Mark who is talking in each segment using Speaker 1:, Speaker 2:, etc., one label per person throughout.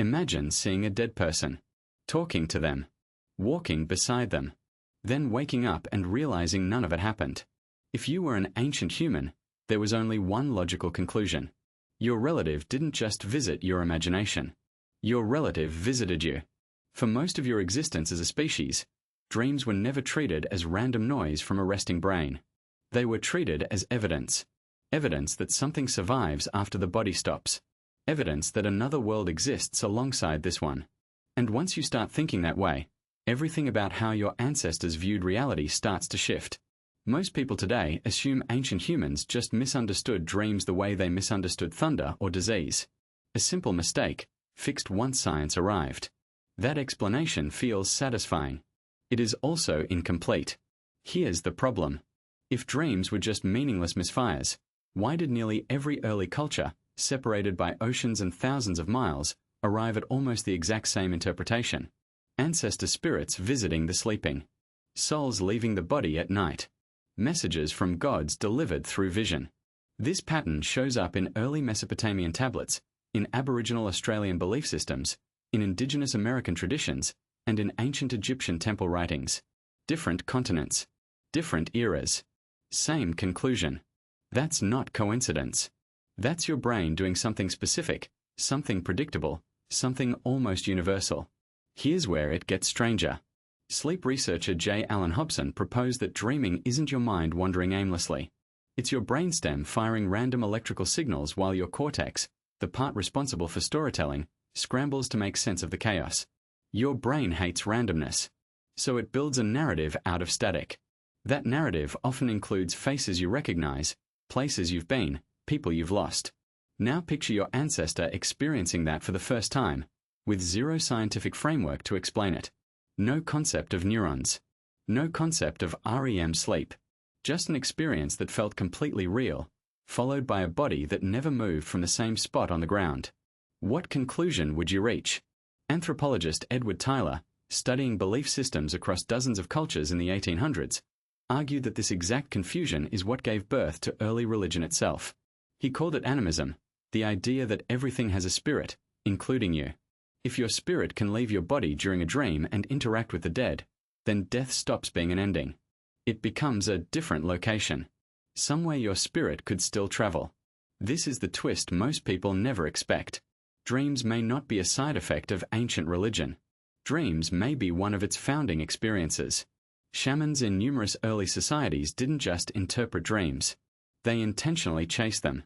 Speaker 1: Imagine seeing a dead person, talking to them, walking beside them, then waking up and realizing none of it happened. If you were an ancient human, there was only one logical conclusion. Your relative didn't just visit your imagination. Your relative visited you. For most of your existence as a species, dreams were never treated as random noise from a resting brain. They were treated as evidence. Evidence that something survives after the body stops. Evidence that another world exists alongside this one. And once you start thinking that way, everything about how your ancestors viewed reality starts to shift. Most people today assume ancient humans just misunderstood dreams the way they misunderstood thunder or disease. A simple mistake, fixed once science arrived. That explanation feels satisfying. It is also incomplete. Here's the problem. If dreams were just meaningless misfires, why did nearly every early culture, separated by oceans and thousands of miles, arrive at almost the exact same interpretation? Ancestor spirits visiting the sleeping. Souls leaving the body at night. Messages from gods delivered through vision. This pattern shows up in early Mesopotamian tablets, in Aboriginal Australian belief systems, in indigenous American traditions, and in ancient Egyptian temple writings. Different continents. Different eras. Same conclusion. That's not coincidence. That's your brain doing something specific, something predictable, something almost universal. Here's where it gets stranger. Sleep researcher Allan Hobson proposed that dreaming isn't your mind wandering aimlessly. It's your brainstem firing random electrical signals while your cortex, the part responsible for storytelling, scrambles to make sense of the chaos. Your brain hates randomness, so it builds a narrative out of static. That narrative often includes faces you recognize, places you've been, people you've lost. Now picture your ancestor experiencing that for the first time, with zero scientific framework to explain it. No concept of neurons. No concept of REM sleep. Just an experience that felt completely real, followed by a body that never moved from the same spot on the ground. What conclusion would you reach? Anthropologist Edward Tylor, studying belief systems across dozens of cultures in the 1800s, argued that this exact confusion is what gave birth to early religion itself. He called it animism, the idea that everything has a spirit, including you. If your spirit can leave your body during a dream and interact with the dead, then death stops being an ending. It becomes a different location. Somewhere your spirit could still travel. This is the twist most people never expect. Dreams may not be a side effect of ancient religion. Dreams may be one of its founding experiences. Shamans in numerous early societies didn't just interpret dreams. They intentionally chased them.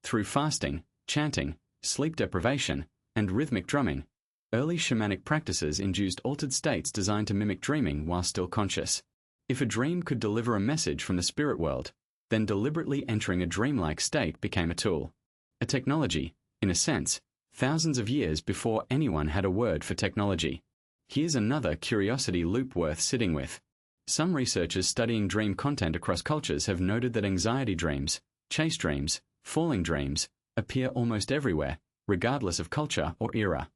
Speaker 1: Through fasting, chanting, sleep deprivation, and rhythmic drumming, early shamanic practices induced altered states designed to mimic dreaming while still conscious. If a dream could deliver a message from the spirit world, then deliberately entering a dreamlike state became a tool. A technology, in a sense, thousands of years before anyone had a word for technology. Here's another curiosity loop worth sitting with. Some researchers studying dream content across cultures have noted that anxiety dreams, chase dreams, falling dreams, appear almost everywhere, regardless of culture or era.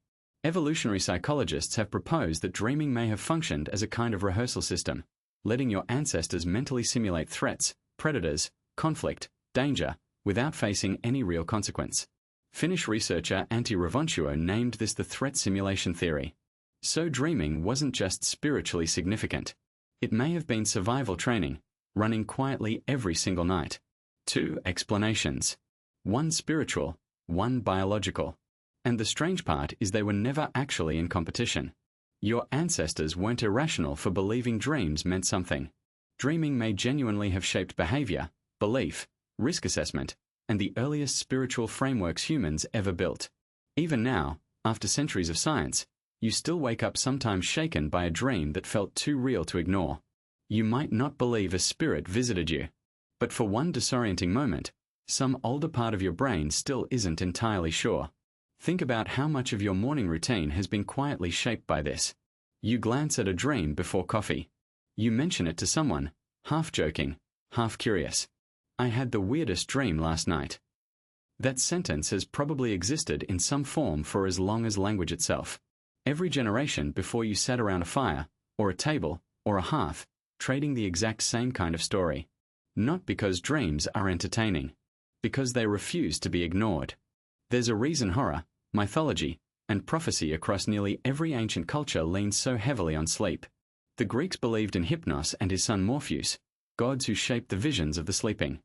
Speaker 1: Evolutionary psychologists have proposed that dreaming may have functioned as a kind of rehearsal system, letting your ancestors mentally simulate threats, predators, conflict, danger, without facing any real consequence. Finnish researcher Antti Revonsuo named this the threat simulation theory. So dreaming wasn't just spiritually significant. It may have been survival training, running quietly every single night. Two explanations. One spiritual, one biological. And the strange part is they were never actually in competition. Your ancestors weren't irrational for believing dreams meant something. Dreaming may genuinely have shaped behavior, belief, risk assessment, and the earliest spiritual frameworks humans ever built. Even now, after centuries of science, you still wake up sometimes shaken by a dream that felt too real to ignore. You might not believe a spirit visited you, but for one disorienting moment, some older part of your brain still isn't entirely sure. Think about how much of your morning routine has been quietly shaped by this. You glance at a dream before coffee. You mention it to someone, half joking, half curious. I had the weirdest dream last night. That sentence has probably existed in some form for as long as language itself. Every generation before you sat around a fire, or a table, or a hearth, trading the exact same kind of story. Not because dreams are entertaining, because they refuse to be ignored. There's a reason horror, mythology, and prophecy across nearly every ancient culture leans so heavily on sleep. The Greeks believed in Hypnos and his son Morpheus, gods who shaped the visions of the sleeping.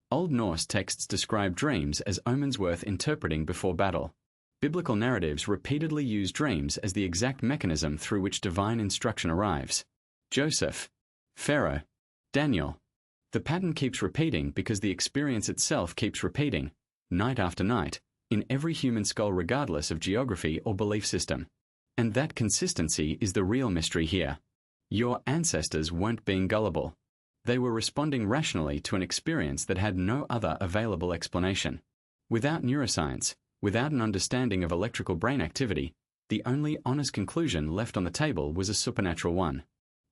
Speaker 1: Old Norse texts describe dreams as omens worth interpreting before battle. Biblical narratives repeatedly use dreams as the exact mechanism through which divine instruction arrives. Joseph, Pharaoh, Daniel. The pattern keeps repeating because the experience itself keeps repeating, night after night, in every human skull regardless of geography or belief system. And that consistency is the real mystery here. Your ancestors weren't being gullible. They were responding rationally to an experience that had no other available explanation. Without neuroscience, without an understanding of electrical brain activity, the only honest conclusion left on the table was a supernatural one.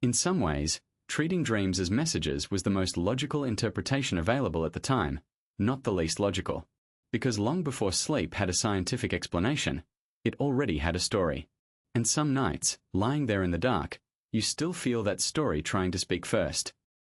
Speaker 1: In some ways, treating dreams as messages was the most logical interpretation available at the time, not the least logical. Because long before sleep had a scientific explanation, it already had a story. And some nights, lying there in the dark, you still feel that story trying to speak first.